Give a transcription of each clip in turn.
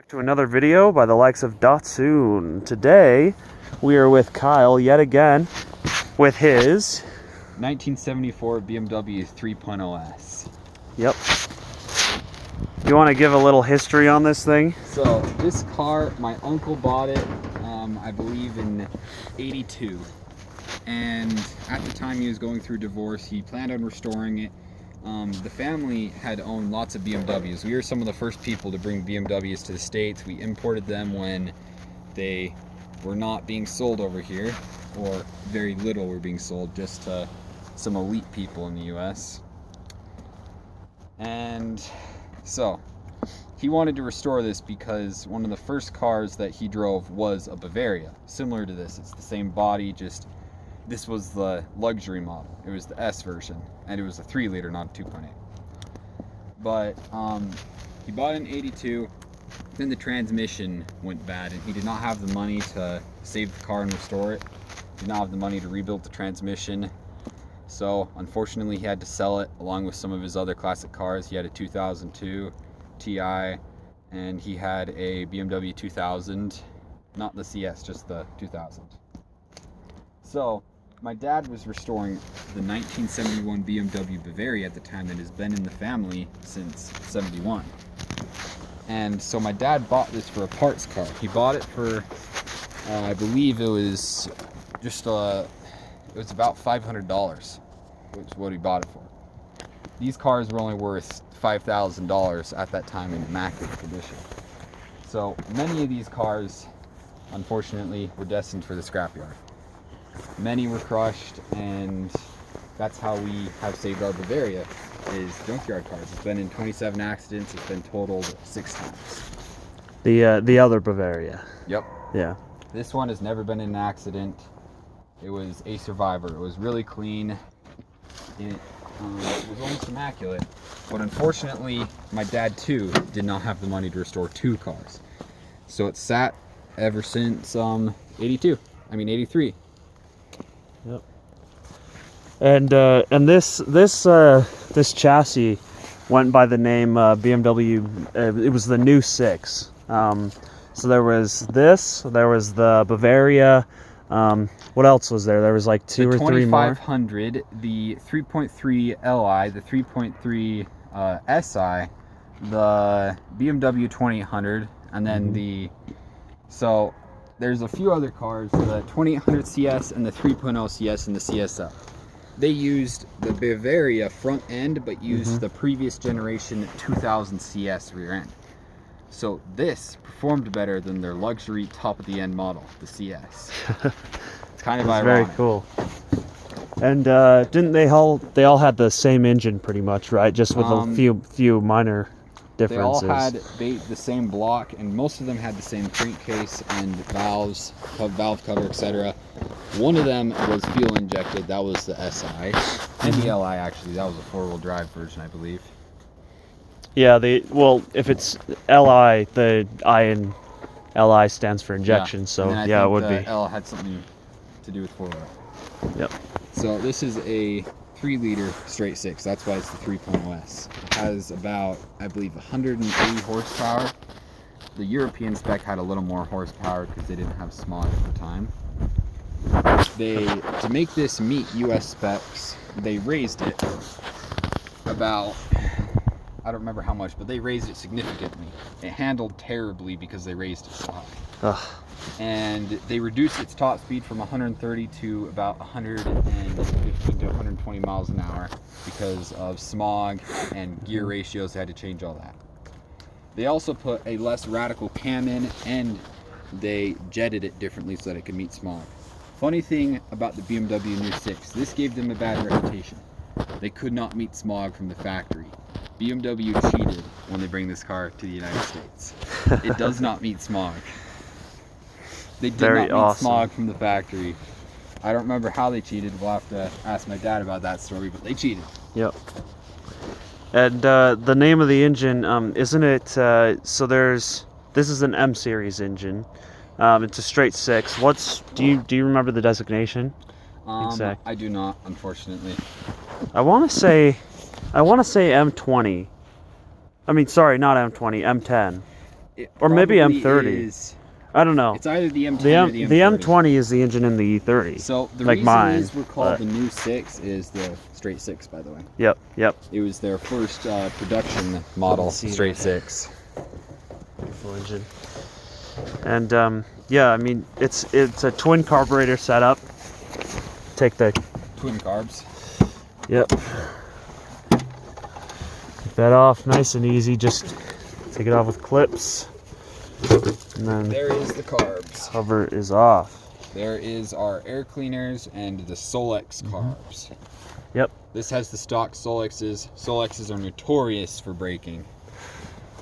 Back to another video by the likes of Datsun. Today we are with Kyle yet again with his 1974 BMW 3.0S. Yep. You want to give a little history on this thing? So this car, my uncle bought it, I believe in '82, and at the time he was going through divorce. He planned on restoring it. The family had owned lots of BMWs. We were some of the first people to bring BMWs to the States. We imported them when they were not being sold over here, or very little were being sold, just to some elite people in the US. And so he wanted to restore this because one of the first cars that he drove was a Bavaria, similar to this. It's the same body, just this was the luxury model. It was the S version, and it was a 3-liter, not a 2.8. But he bought it in '82. Then the transmission went bad, and he did not have the money to save the car and restore it. He did not have the money to rebuild the transmission. So unfortunately, he had to sell it along with some of his other classic cars. He had a 2002 Ti, and he had a BMW 2000, not the CS, just the 2000. So my dad was restoring the 1971 BMW Bavaria at the time that has been in the family since '71. And so my dad bought this for a parts car. He bought it for, I believe it was just, it was about $500, which is what he bought it for. These cars were only worth $5,000 at that time in immaculate condition. So many of these cars, unfortunately, were destined for the scrapyard. Many were crushed, and that's how we have saved our Bavaria, is junkyard cars. It's been in 27 accidents. It's been totaled 6 times. The other Bavaria. Yep. Yeah. This one has never been in an accident. It was a survivor. It was really clean. It was almost immaculate. But unfortunately, my dad too did not have the money to restore 2 cars. So it sat ever since '83. Yep. And this chassis went by the name BMW. It was the new 6. So there was this. There was the Bavaria. What else was there? There was like 2 or 3 more. The 2500, the 3.3 Li, the 3.3 Si, the BMW 2800, and then so there's a few other cars, the 2800 CS and the 3.0 CS and the CSL. They used the Bavaria front end, but used the previous generation 2000 CS rear end. So this performed better than their luxury top of the end model, the CS. It's kind of ironic. Very cool. And didn't they all had the same engine pretty much, right? Just with a few minor differences. They all had the same block, and most of them had the same crankcase and valves, valve cover, etc. One of them was fuel injected. That was the SI, and the LI actually. That was a 4-wheel drive version, I believe. Yeah, if it's LI, the I in LI stands for injection, yeah. so I yeah, think it would the be. L had something to do with 4-wheel. Yep. So this is a 3-liter straight 6. That's why it's the 3.0S. It has about, I believe, 180 horsepower. The European spec had a little more horsepower because they didn't have smog at the time. To make this meet US specs, they raised it about, I don't remember how much, but they raised it significantly. It handled terribly because they raised it so high. Ugh. And they reduced its top speed from 130 to about 115 to 120 miles an hour because of smog and gear ratios. They had to change all that. They also put a less radical cam in, and they jetted it differently so that it could meet smog. Funny thing about the BMW New 6, this gave them a bad reputation. They could not meet smog from the factory. BMW cheated when they bring this car to the United States. It does not meet smog. They did not meet smog from the factory. I don't remember how they cheated. We'll have to ask my dad about that story, but they cheated. Yep. And the name of the engine, isn't it? So this is an M series engine. It's a straight 6. Do you remember the designation? Exact. I do not, unfortunately. I want to say M20. I mean, sorry, not M20, M10. It Or maybe probably M30. is- I don't know. It's either the M10 The or the M30. M20 is the engine in the E30. So the like reason mine, these were called but- the new 6 is the straight 6, by the way. Yep. It was their first production model, see straight that. 6. Beautiful engine. And yeah, I mean it's a twin carburetor setup. Take the Twin carbs. Yep. Take that off nice and easy. Just take it off with clips. And then There is the carbs. cover is off. There is our air cleaners and the Solex carbs. Yep. This has the stock Solexes. Solexes are notorious for braking.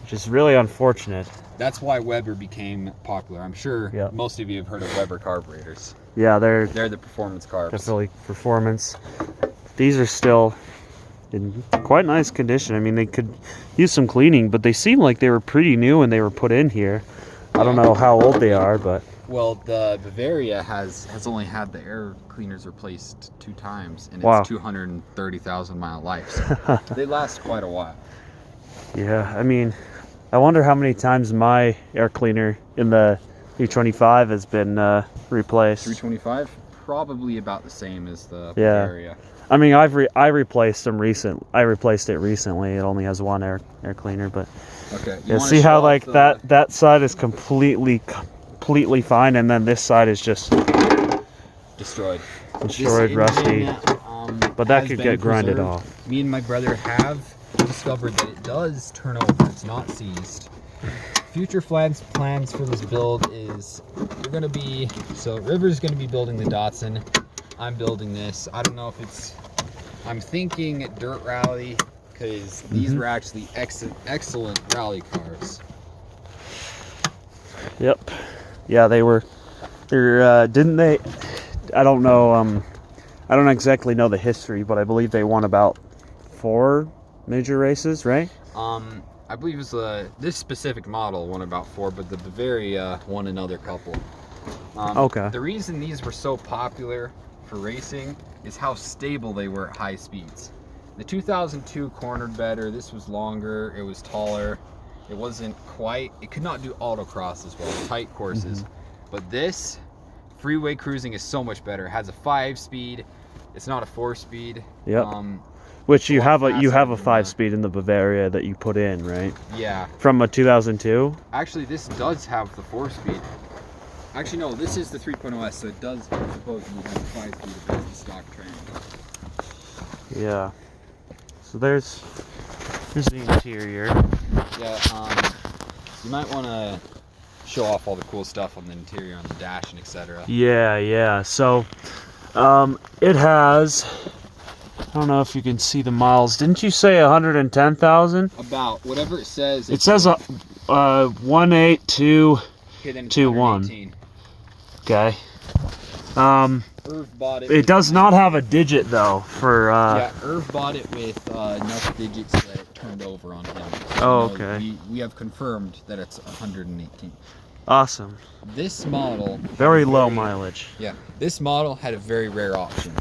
Which is really unfortunate. That's why Weber became popular. I'm sure Yep. most of you have heard of Weber carburetors. Yeah, they're They're the performance carbs. definitely performance. These are still in quite nice condition. I mean, they could use some cleaning, but they seem like they were pretty new when they were put in here. I don't know how old they are, but Well, the Bavaria has only had the air cleaners replaced 2 times in its Wow. 230,000 mile life. So they last quite a while. yeah, I mean, I wonder how many times my air cleaner in the 325 has been replaced. 325, probably about the same as the Yeah. Bavaria. I mean, I replaced them I replaced it recently. It only has one air cleaner, but Okay. yeah, see how like that side is completely fine, and then this side is just destroyed. destroyed, This rusty. engine, But that has could been get grinded preserved. off. Me and my brother have discovered that it does turn over. It's not seized. Future plans for this build is River's gonna be building the Datsun. I'm building this. I don't know if it's. I'm thinking dirt rally because these were actually excellent rally cars. Yep. Yeah, they're didn't they? I don't know. I don't exactly know the history, but I believe they won about 4 major races, right? I believe it was this specific model won about 4, but the Bavaria won another couple. Okay. The reason these were so popular for racing is how stable they were at high speeds. The 2002 cornered better. This was longer. It was taller. It wasn't quite. It could not do autocross as well, tight courses. But this freeway cruising is so much better. It has a 5-speed. It's not a 4-speed. Yep. Which you lot have a faster than 5-speed in the Bavaria that you put in, right? Yeah. From a 2002. Actually, this does have the 4-speed. Actually, no, this is the 3.0S, so it does supposedly have the 5-speed as the stock train. Yeah. So there's the interior. Yeah, you might want to show off all the cool stuff on the interior, on the dash, and etc. Yeah. So, it has. I don't know if you can see the miles. Didn't you say 110,000? About whatever it says. It says 18221. Okay, then it's 118. Okay. Irv bought it. It does not have a digit though for. Yeah, Irv bought it with enough digits that it turned over on him. So, Oh, you know, okay. We have confirmed that it's 118. Awesome. This model. Very low mileage. Yeah, this model had a very rare option.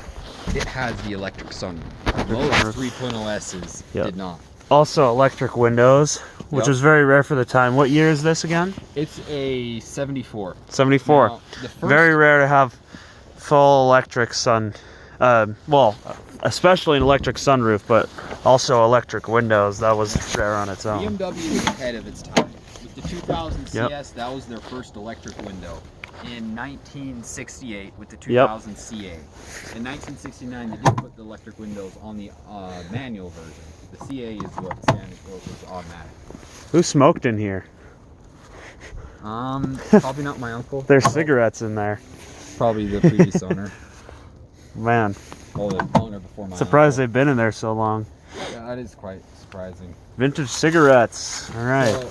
It has the electric sunroof. Most 3.0Ss Yep. did not. Also electric windows, which Yep. was very rare for the time. What year is this again? It's a 74. 74. Now, the first, Very rare to have full electric well, especially an electric sunroof, but also electric windows. That was rare on its own. BMW was ahead of its time. With the 2000 Yep. CS, that was their first electric window. In 1968, with the 2000 CA. In 1969, they did put the electric windows on the manual version. The CA is what standard for, was automatic. Who smoked in here? Probably not my uncle. There's cigarettes in there. Probably the previous owner. Man, Well, the owner before my surprised uncle. they've been in there so long. Yeah, that is quite surprising. Vintage cigarettes. All right. So,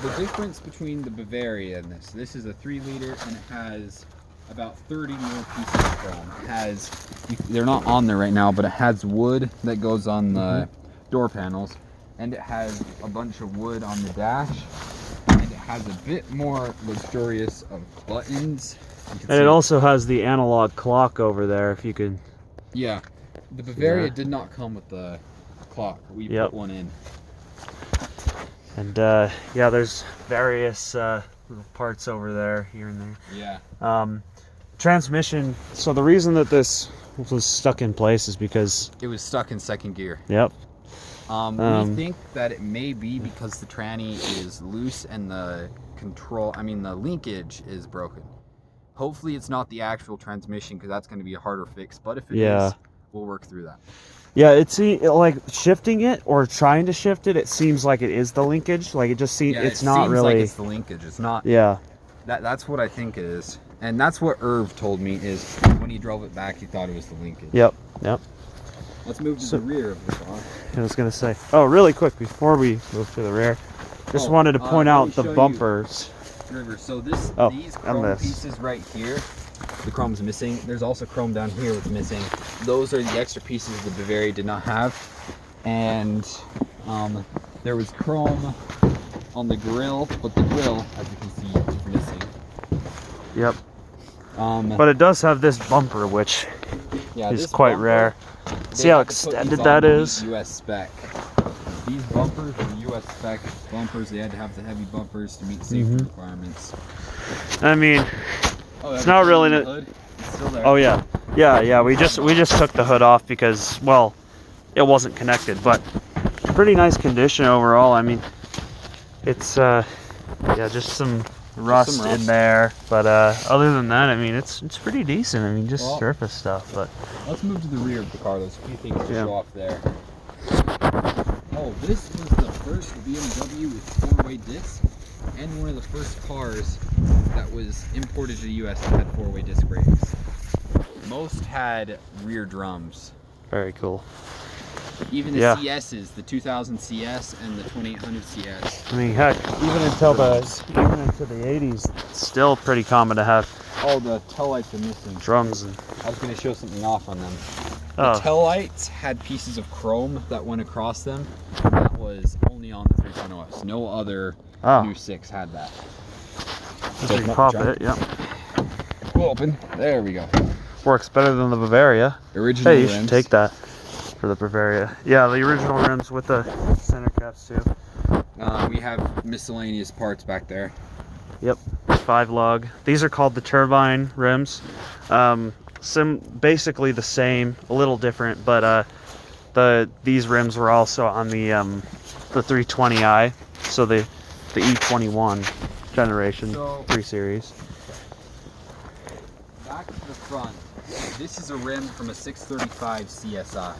the difference between the Bavaria and this is a 3-liter and it has about 30 more pieces of chrome. It has, they're not on there right now, but it has wood that goes on the door panels, and it has a bunch of wood on the dash, and it has a bit more luxurious of buttons. You can And see- it also has the analog clock over there, if you could. yeah, the Bavaria Yeah. did not come with the clock. We Yep. put one in. And yeah, there's various little parts over there, here and there. Yeah. Transmission. So the reason that this was stuck in place is because It was stuck in second gear. yep. We think that it may be because the tranny is loose and the the linkage is broken. Hopefully it's not the actual transmission, because that's going to be a harder fix. But if it is, we'll work through that. Yeah, it's like shifting it or trying to shift it. It seems like it is the linkage. Like it just seems it's not seems really. Like it's the linkage. It's not. Yeah. That's what I think it is, and that's what Irv told me is when he drove it back, he thought it was the linkage. Yep. Yep. Let's move to the rear of the car. I was gonna say. Oh, really quick before we move to the rear, just wanted to point out the bumpers. River. So these chrome pieces right here, the chrome's missing. There's also chrome down here that's missing. Those are the extra pieces the Bavaria did not have. And there was chrome on the grill, but the grill, as you can see, is missing. Yep. But it does have this bumper, which is quite rare. See how extended that is? US spec. These bumpers are US spec bumpers. They had to have the heavy bumpers to meet safety requirements. I mean, it's not really. It's still there. Oh yeah, yeah. We just took the hood off because, well, it wasn't connected, but pretty nice condition overall. I mean, it's yeah, just some rust in there, but other than that, I mean, it's pretty decent. I mean, just surface stuff. But let's move to the rear of the car. There's a few things to show off there. Oh, this was the first BMW with 4-way discs, and one of the first cars that was imported to the US that had 4-way disc brakes. Most had rear drums. Very cool. Even the CSs, the 2000 CS and the 2800 CS. I mean, heck, even into the 80s, it's still pretty common to have. Oh, the tail lights are missing. Drums. And I was going to show something off on them. The tail lights had pieces of chrome that went across them. That was only on the 3.0S. No other new 6 had that. Just pop it, yep. We'll open. There we go. Works better than the Bavaria. Original rims. Hey, you should take that for the Bavaria. Yeah, the original rims with the center caps too. We have miscellaneous parts back there. Yep, 5 lug. These are called the turbine rims. Basically the same, a little different, but these rims were also on the 320i, so the E21 generation 3 series. Back to the front. This is a rim from a 635 CSI.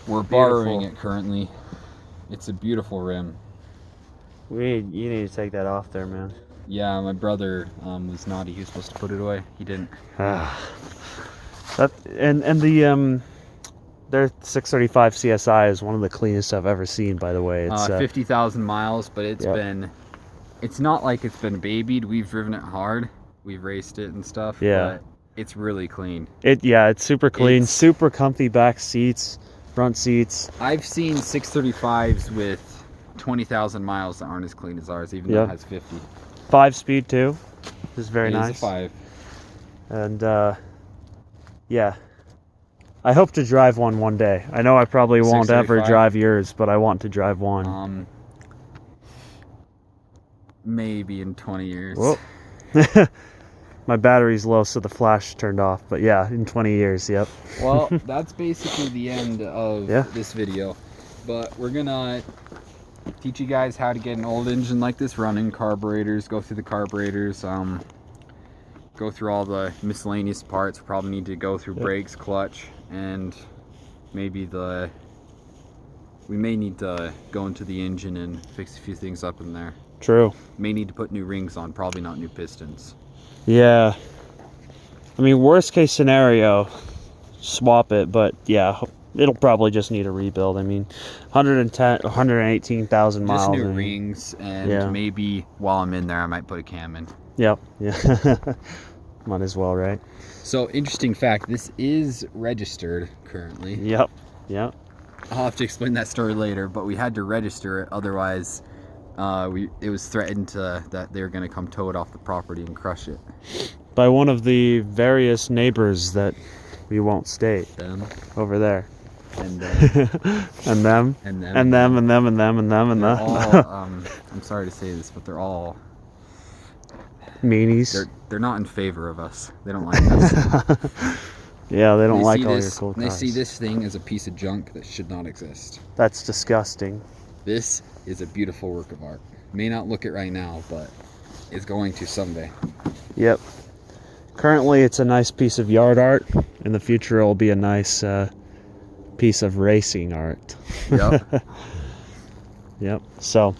We're borrowing it currently. It's a beautiful rim. You need to take that off there, man. Yeah, my brother was naughty. He was supposed to put it away. He didn't. Their 635 CSI is one of the cleanest I've ever seen, by the way. It's 50,000 miles, but it's not like it's been babied. We've driven it hard. We've raced it and stuff. Yeah. But it's really clean. It's super clean, super comfy back seats, front seats. I've seen 635s with 20,000 miles that aren't as clean as ours, even though it has 50. 5-speed too. This is very nice. It's a 5. And yeah, I hope to drive one day. I know I probably won't ever drive yours, but I want to drive one. Maybe in 20 years. Whoa. My battery's low, so the flash turned off. But yeah, in 20 years, yep. Well, that's basically the end of this video. But we're gonna teach you guys how to get an old engine like this running, carburetors, go through the carburetors, go through all the miscellaneous parts. Probably need to go through brakes, clutch, and maybe we may need to go into the engine and fix a few things up in there. True. May need to put new rings on, probably not new pistons. Yeah. I mean, worst case scenario, swap it, but yeah, it'll probably just need a rebuild. I mean, 118,000 miles. Just new rings, and maybe while I'm in there, I might put a cam in. Yep. Yeah. Might as well, right? So, interesting fact, this is registered currently. Yep. Yep. I'll have to explain that story later, but we had to register it, otherwise it was threatened that they were going to come tow it off the property and crush it. By one of the various neighbors that we won't state over there. and and them, and them, and them, and them, and them, and them, and they're them. all, I'm sorry to say this, but they're all Meanies. They're not in favor of us. They don't like us. Yeah, they don't like all this, your cool cars. They see this thing as a piece of junk that should not exist. That's disgusting. This is a beautiful work of art. May not look it right now, but it's going to someday. Yep. Currently, it's a nice piece of yard art. In the future, it'll be a nice piece of racing art. Yep. Yep. So,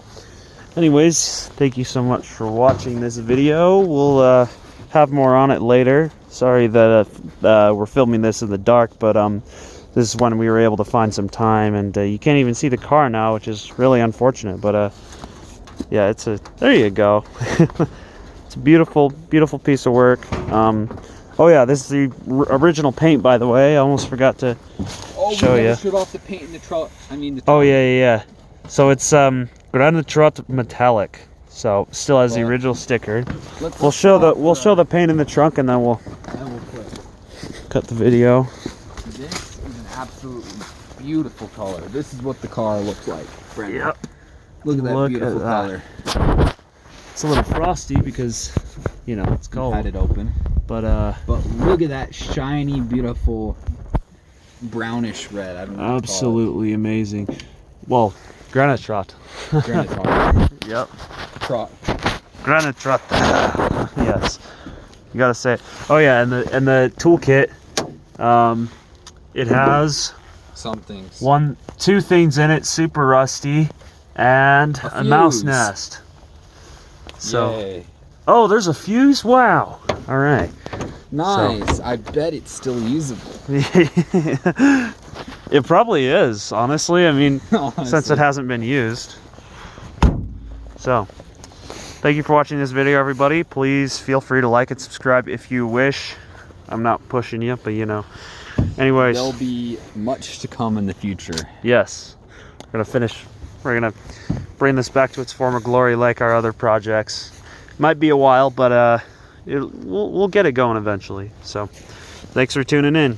anyways, thank you so much for watching this video. We'll have more on it later. Sorry that we're filming this in the dark, but this is when we were able to find some time, and you can't even see the car now, which is really unfortunate. But yeah, there you go. It's a beautiful, beautiful piece of work. Oh yeah, this is the original paint, by the way. I almost forgot to show you. Strip off the paint in the truck. Oh yeah. So it's Granitrat metallic. So still has the original sticker. We'll show the paint in the trunk, and then we'll cut the video. This is an absolutely beautiful color. This is what the car looks like. Brandon. Yep. Look at that beautiful color. It's a little frosty because, you know, it's cold. Had it open. But look at that shiny, beautiful brownish red. I don't know. Absolutely amazing. Well, Granitrat. Granitrat. Yep. Trot. Granitrat. Yes. You gotta say it. Oh yeah, and the toolkit, it has Some things. two things in it, super rusty, and a mouse nest. So, yay. Oh, there's a fuse. Wow. All right. Nice. So. I bet it's still usable. It probably is, honestly. I mean, since it hasn't been used. So, thank you for watching this video, everybody. Please feel free to like and subscribe if you wish. I'm not pushing you, but you know. Anyways. There'll be much to come in the future. Yes. We're gonna bring this back to its former glory like our other projects. Might be a while, but we'll get it going eventually. So, thanks for tuning in.